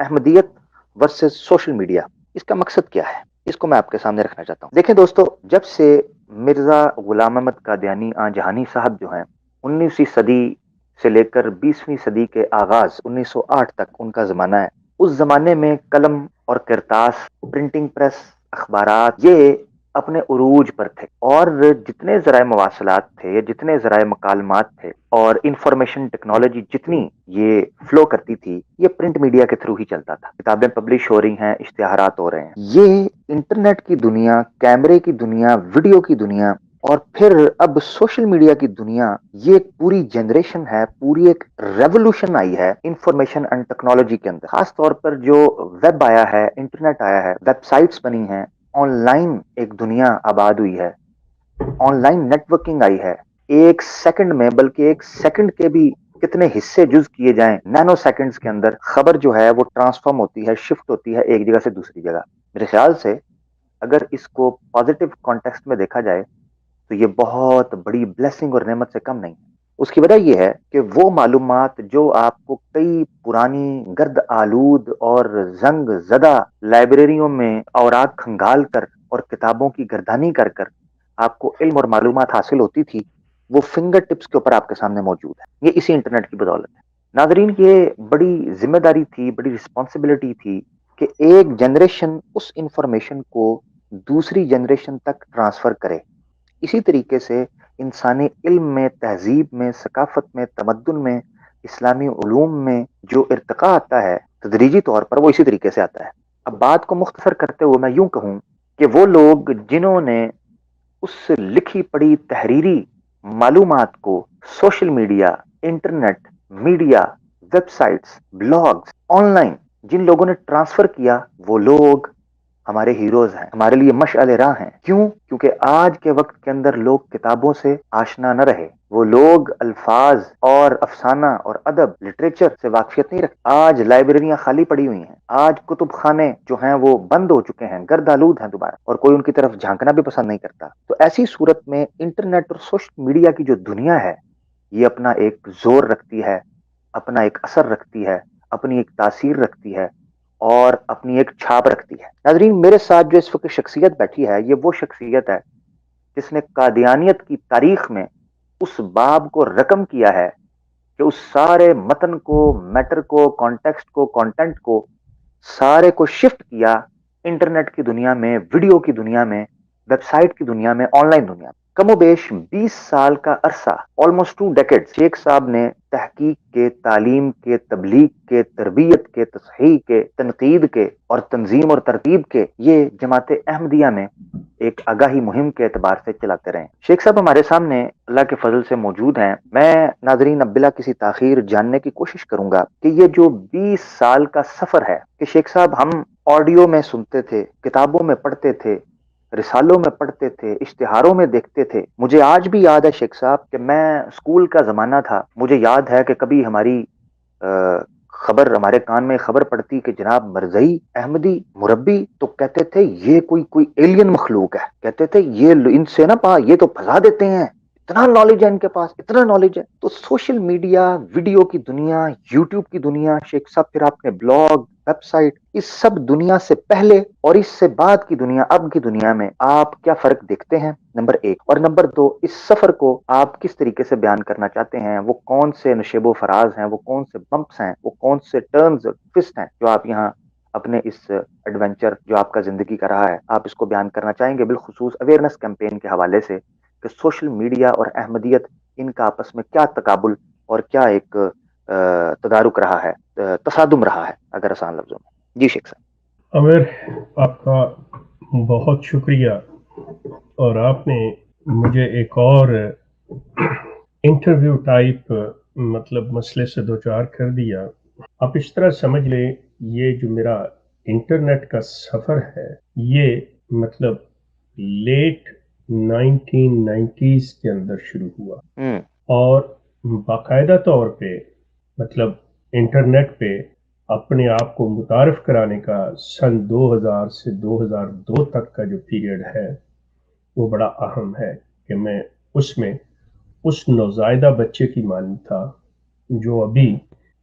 احمدیت versus social media, اس کا مقصد کیا ہے، اس کو میں آپ کے سامنے رکھنا چاہتا ہوں۔ دیکھیں دوستو، جب سے مرزا غلام احمد قادیانی آن جہانی صاحب جو ہیں 19ویں صدی سے لے کر 20ویں صدی کے آغاز 1908 تک ان کا زمانہ ہے، اس زمانے میں قلم اور کرتاس، پرنٹنگ پریس، اخبارات یہ اپنے عروج پر تھے، اور جتنے ذرائع مواصلات تھے یا جتنے ذرائع مکالمات تھے اور انفارمیشن ٹیکنالوجی جتنی یہ فلو کرتی تھی، یہ پرنٹ میڈیا کے تھرو ہی چلتا تھا۔ کتابیں پبلش ہو رہی ہیں، اشتہارات ہو رہے ہیں، یہ انٹرنیٹ کی دنیا، کیمرے کی دنیا، ویڈیو کی دنیا، اور پھر اب سوشل میڈیا کی دنیا، یہ ایک پوری جنریشن ہے، پوری ایک ریولوشن آئی ہے انفارمیشن اینڈ ٹیکنالوجی کے اندر۔ خاص طور پر جو ویب آیا ہے، انٹرنیٹ آیا ہے، ویب سائٹس بنی ہیں، آن لائن ایک دنیا آباد ہوئی ہے، آن لائن نیٹ ورکنگ آئی ہے۔ ایک سیکنڈ میں، بلکہ ایک سیکنڈ کے بھی کتنے حصے جز کیے جائیں، نینو سیکنڈز کے اندر خبر جو ہے وہ ٹرانسفارم ہوتی ہے، شفٹ ہوتی ہے ایک جگہ سے دوسری جگہ۔ میرے خیال سے اگر اس کو پازیٹیو کانٹیکسٹ میں دیکھا جائے تو یہ بہت بڑی بلیسنگ اور نعمت سے کم نہیں۔ اس کی وجہ یہ ہے کہ وہ معلومات جو آپ کو کئی پرانی گرد آلود اور زنگ زدہ لائبریریوں میں اوراق کھنگال کر اور کتابوں کی گردانی کر کر آپ کو علم اور معلومات حاصل ہوتی تھی، وہ فنگر ٹپس کے اوپر آپ کے سامنے موجود ہے۔ یہ اسی انٹرنیٹ کی بدولت ہے۔ ناظرین، یہ بڑی ذمہ داری تھی، بڑی رسپانسبلٹی تھی کہ ایک جنریشن اس انفارمیشن کو دوسری جنریشن تک ٹرانسفر کرے۔ اسی طریقے سے انسانی علم میں، تہذیب میں، ثقافت میں، تمدن میں، اسلامی علوم میں جو ارتقاء آتا ہے تدریجی طور پر، وہ اسی طریقے سے آتا ہے۔ اب بات کو مختصر کرتے ہوئے میں یوں کہوں کہ وہ لوگ جنہوں نے اس لکھی پڑی تحریری معلومات کو social media, internet, media, web sites, blogs, on line جن لوگوں نے ٹرانسفر کیا، وہ لوگ ہمارے ہیروز ہیں، ہمارے لیے مشعل راہ ہیں۔ کیوں؟ کیونکہ آج کے وقت کے اندر لوگ کتابوں سے آشنا نہ رہے، وہ لوگ الفاظ اور افسانہ اور ادب، لٹریچر سے واقفیت نہیں رکھتے۔ آج لائبریریاں خالی پڑی ہوئی ہیں، آج کتب خانے جو ہیں وہ بند ہو چکے ہیں، گرد آلود ہیں دوبارہ، اور کوئی ان کی طرف جھانکنا بھی پسند نہیں کرتا۔ تو ایسی صورت میں انٹرنیٹ اور سوشل میڈیا کی جو دنیا ہے، یہ اپنا ایک زور رکھتی ہے، اپنا ایک اثر رکھتی ہے، اپنی ایک تاثیر رکھتی ہے، اور اپنی ایک چھاپ رکھتی ہے۔ ناظرین، میرے ساتھ جو اس وقت شخصیت بیٹھی ہے، یہ وہ شخصیت ہے جس نے قادیانیت کی تاریخ میں اس باب کو رقم کیا ہے کہ اس سارے متن کو، میٹر کو، کانٹیکسٹ کو، کانٹینٹ کو، سارے کو شفٹ کیا انٹرنیٹ کی دنیا میں، ویڈیو کی دنیا میں، ویب سائٹ کی دنیا میں، آن لائن دنیا میں۔ کم و بیش 20 سال کا عرصہ، آلموسٹ 2 ڈیکیڈ، شیخ صاحب نے تحقیق کے، تعلیم کے، تبلیغ کے، تربیت کے، تصحیح کے، تنقید کے اور تنظیم اور ترتیب کے یہ جماعت احمدیہ میں ایک آگاہی مہم کے اعتبار سے چلاتے رہے۔ شیخ صاحب ہمارے سامنے اللہ کے فضل سے موجود ہیں۔ میں ناظرین اب بلا کسی تاخیر جاننے کی کوشش کروں گا کہ یہ جو 20 سال کا سفر ہے کہ شیخ صاحب ہم آڈیو میں سنتے تھے، کتابوں میں پڑھتے تھے، رسالوں میں پڑھتے تھے، اشتہاروں میں دیکھتے تھے۔ مجھے آج بھی یاد ہے شیخ صاحب کہ میں اسکول کا زمانہ تھا، مجھے یاد ہے کہ کبھی ہماری خبر، ہمارے کان میں خبر پڑتی کہ جناب مرزئی احمدی مربی، تو کہتے تھے یہ کوئی ایلین مخلوق ہے، کہتے تھے یہ ان سے نہ یہ تو پھنسا دیتے ہیں، اتنا نالج ہے ان کے پاس، اتنا نالج ہے۔ تو سوشل میڈیا، ویڈیو کی دنیا، یوٹیوب کی دنیا، شیخ صاحب پھر آپ نے بلاگ، ویب سائٹ، اس سب دنیا سے پہلے اور اس سے بعد کی دنیا، اب کی دنیا میں آپ کیا فرق دیکھتے ہیں؟ نمبر 1 اور نمبر 2، اس سفر کو آپ کس طریقے سے بیان کرنا چاہتے ہیں؟ وہ کون سے نشیب و فراز ہیں، وہ کون سے بمپس ہیں، وہ کون سے ٹرنز ٹوسٹ ہیں جو آپ یہاں اپنے اس ایڈونچر جو آپ کا زندگی کا رہا ہے، آپ اس کو بیان کرنا چاہیں گے؟ بالخصوص اویئرنیس کیمپین کے حوالے سے کہ سوشل میڈیا اور احمدیت، ان کا آپس میں کیا تقابل اور کیا ایک تدارک رہا ہے، تصادم رہا ہے، اگر آسان لفظوں میں۔ جی شیخ صاحب۔ عامر، آپ کا بہت شکریہ، اور آپ نے مجھے ایک اور انٹرویو ٹائپ مسئلے سے دوچار کر دیا۔ آپ اس طرح سمجھ لیں، یہ جو میرا انٹرنیٹ کا سفر ہے، یہ لیٹ 1990s کے اندر شروع ہوا، اور باقاعدہ طور پہ انٹرنیٹ پہ اپنے آپ کو متعارف کرانے کا سن 2000 سے 2002 تک کا جو پیریڈ ہے وہ بڑا اہم ہے، کہ میں اس نوزائیدہ بچے کی مانند تھا جو ابھی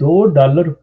$2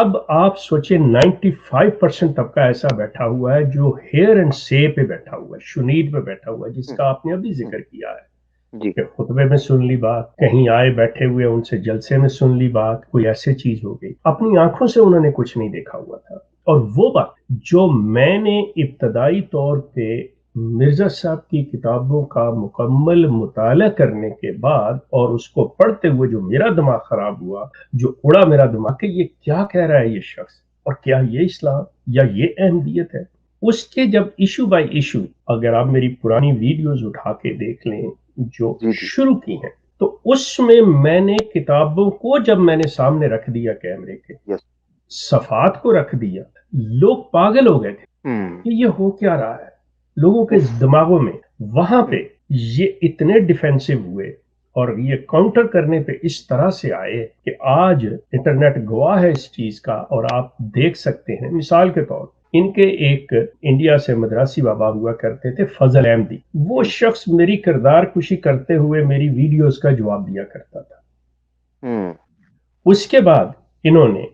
اب آپ سوچیں 95% طبقہ ایسا بیٹھا ہوا ہے جو ہیئر اینڈ سے پہ بیٹھا ہوا ہے، شنید پہ بیٹھا ہوا ہے، جس کا آپ نے ابھی ذکر کیا ہے جی کہ خطبے میں سن لی بات، کہیں آئے بیٹھے ہوئے ان سے جلسے میں سن لی بات، کوئی ایسی چیز ہو گئی، اپنی آنکھوں سے انہوں نے کچھ نہیں دیکھا ہوا تھا۔ اور وہ بات جو میں نے ابتدائی طور پہ مرزا صاحب کی کتابوں کا مکمل مطالعہ کرنے کے بعد اور اس کو پڑھتے ہوئے جو میرا دماغ خراب ہوا، جو اڑا میرا دماغ کہ یہ کیا کہہ رہا ہے یہ شخص، اور کیا یہ اسلام یا یہ احمدیت ہے، اس کے جب ایشو بائی ایشو اگر آپ میری پرانی ویڈیوز اٹھا کے دیکھ لیں جو جی شروع کی ہیں، تو اس میں نے کتابوں کو جب میں نے سامنے رکھ دیا کیمرے کے یس صفحات کو رکھ دیا، لوگ پاگل ہو گئے تھے کہ یہ ہو کیا رہا ہے لوگوں کے دماغوں میں۔ وہاں پہ یہ اتنے ڈیفینسو ہوئے اور یہ کاؤنٹر کرنے پہ اس طرح سے آئے کہ آج انٹرنیٹ گواہ ہے اس چیز کا، اور آپ دیکھ سکتے ہیں مثال کے طور ان کے ایک انڈیا سے مدراسی بابا ہوا کرتے تھے فضل احمدی، وہ شخص میری کردار کشی کرتے ہوئے میری ویڈیوز کا جواب دیا کرتا تھا۔ اس کے بعد انہوں نے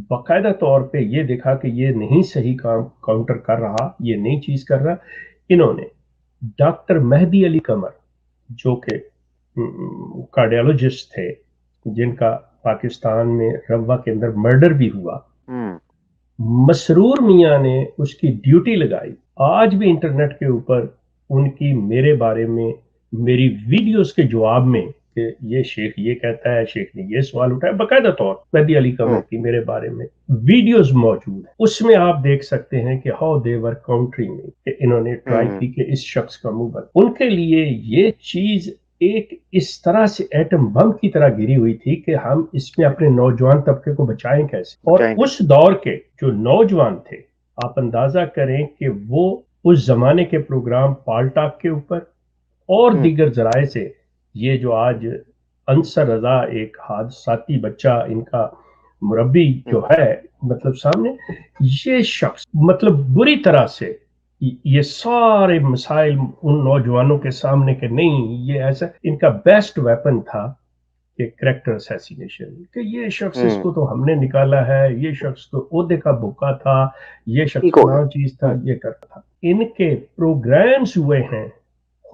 باقاعدہ طور پہ یہ دیکھا کہ یہ نہیں صحیح کام کاؤنٹر کر رہا، یہ نئی چیز کر رہا، انہوں نے ڈاکٹر مہدی علی قمر جو کہ کارڈیالوجسٹ تھے، جن کا پاکستان میں روا کے اندر مرڈر بھی ہوا، مسرور میاں نے اس کی ڈیوٹی لگائی۔ آج بھی انٹرنیٹ کے اوپر ان کی میرے بارے میں میری ویڈیوز کے جواب میں کہ یہ شیخ یہ کہتا ہے، شیخ نے یہ سوال اٹھایا، باقاعدہ طور مہدی علی قمر کی میرے بارے میں ویڈیوز موجود ہیں۔ اس میں آپ دیکھ سکتے ہیں کہ ہاؤ دے ور کاؤنٹرنگ کہ انہوں نے ٹرائی کی کہ اس شخص کا منہ بند۔ ان کے لیے یہ چیز ایک اس طرح سے ایٹم بم کی طرح گری ہوئی تھی کہ ہم اس میں اپنے نوجوان طبقے کو بچائیں کیسے، اور اس دور کے جو نوجوان تھے آپ اندازہ کریں کہ وہ اس زمانے کے پروگرام پال ٹاک کے اوپر اور دیگر ذرائع سے، یہ جو آج انصر رضا ایک حادثاتی بچہ ان کا مربی جو ہے مطلب سامنے، یہ شخص مطلب بری طرح سے یہ سارے مسائل ان نوجوانوں کے سامنے کہ نہیں یہ ایسا، ان کا بیسٹ ویپن تھا کہ کریکٹر اسیسینیشن، کہ یہ شخص اس کو تو ہم نے نکالا ہے، یہ شخص تو عہدے کا بھوکا تھا، یہ شخص فلاں چیز تھا، یہ کرتا تھا۔ ان کے پروگرامز ہوئے ہیں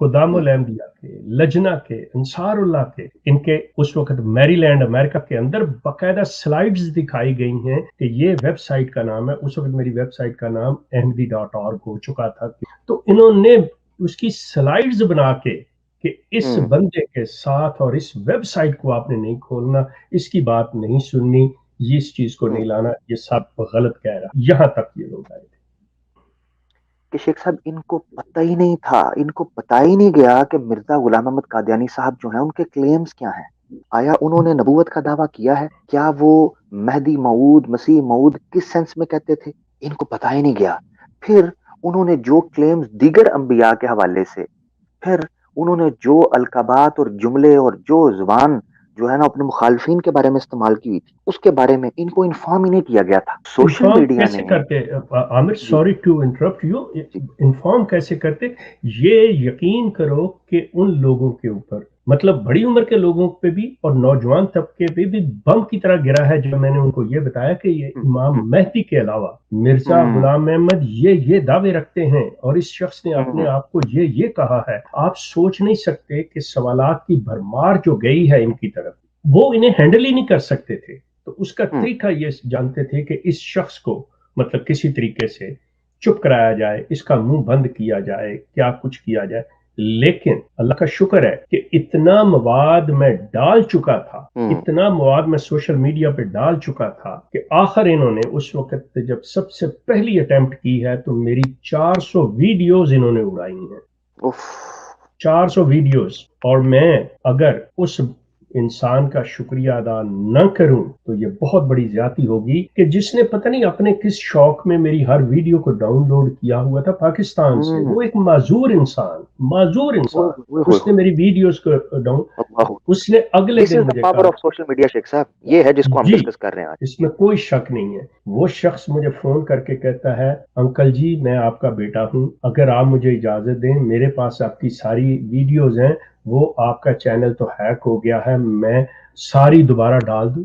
خدام الاحمدیہ کے، لجنہ کے، انصار اللہ کے، ان کے اس وقت میری لینڈ امریکہ کے اندر باقاعدہ سلائیڈز دکھائی گئی ہیں کہ یہ ویب سائٹ کا نام ہے، اس وقت میری ویب سائٹ کا نام ahmadi.org ہو چکا تھا، تو انہوں نے اس کی سلائیڈز بنا کے کہ اس بندے کے ساتھ اور اس ویب سائٹ کو آپ نے نہیں کھولنا، اس کی بات نہیں سننی، یہ اس چیز کو نہیں لانا، یہ سب غلط کہہ رہا، یہاں تک یہ لوگ آئے تھے کہ شیخ صاحب ان کو پتہ ہی نہیں تھا، ان کو پتہ ہی نہیں گیا کہ مرزا غلام احمد قادیانی صاحب جو ہیں ان کے کلیمز کیا ہیں۔ آیا انہوں نے نبوت کا دعویٰ کیا ہے؟ کیا وہ مہدی موعود، مسیح موعود کس سینس میں کہتے تھے؟ ان کو پتہ ہی نہیں گیا۔ پھر انہوں نے جو کلیمز دیگر انبیاء کے حوالے سے، پھر انہوں نے جو القابات اور جملے اور جو زبان جو ہے نا اپنے مخالفین کے بارے میں استعمال کی ہوئی تھی، اس کے بارے میں ان کو انفارم ہی نہیں کیا گیا تھا۔ سوشل انفارم میڈیا کیسے نے کرتے Aamir, sorry to interrupt you, inform کیسے کرتے؟ یہ یقین کرو کہ ان لوگوں کے اوپر مطلب بڑی عمر کے لوگوں پہ بھی اور نوجوان طبقے پہ بھی بم کی طرح گرا ہے جب میں نے ان کو یہ بتایا کہ یہ امام مہدی کے علاوہ مرزا غلام احمد یہ دعوے رکھتے ہیں اور اس شخص نے اپنے آپ کو یہ کہا ہے۔ آپ سوچ نہیں سکتے کہ سوالات کی بھرمار جو گئی ہے ان کی طرف، وہ انہیں ہینڈل ہی نہیں کر سکتے تھے، تو اس کا طریقہ یہ جانتے تھے کہ اس شخص کو مطلب کسی طریقے سے چپ کرایا جائے، اس کا منہ بند کیا جائے، کیا کچھ کیا جائے۔ لیکن اللہ کا شکر ہے کہ اتنا مواد میں ڈال چکا تھا، اتنا مواد میں سوشل میڈیا پہ ڈال چکا تھا کہ آخر انہوں نے اس وقت جب سب سے پہلی اٹیمپٹ کی ہے تو میری 400 ویڈیوز انہوں نے اڑائی ہیں، 400 ویڈیوز، اور میں اگر اس انسان کا شکریہ ادا نہ کروں تو یہ بہت بڑی زیادتی ہوگی کہ جس نے پتہ نہیں اپنے کس شوق میں میری ہر ویڈیو کو ڈاؤن لوڈ کیا ہوا تھا پاکستان سے، وہ ایک معذور انسان اس نے میری ویڈیوز کو ڈاؤن، اس نے اگلے دن مجھے پاور آف سوشل میڈیا شیخ صاحب یہ ہے جس کو ہم ڈسکس کر رہے ہیں آج۔ اس میں کوئی شک نہیں ہے۔ وہ شخص مجھے فون کر کے کہتا ہے انکل جی میں آپ کا بیٹا ہوں، اگر آپ مجھے اجازت دیں میرے پاس آپ کی ساری ویڈیوز ہیں، وہ آپ کا چینل تو ہیک ہو گیا ہے، میں ساری دوبارہ ڈال دوں۔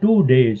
2 days,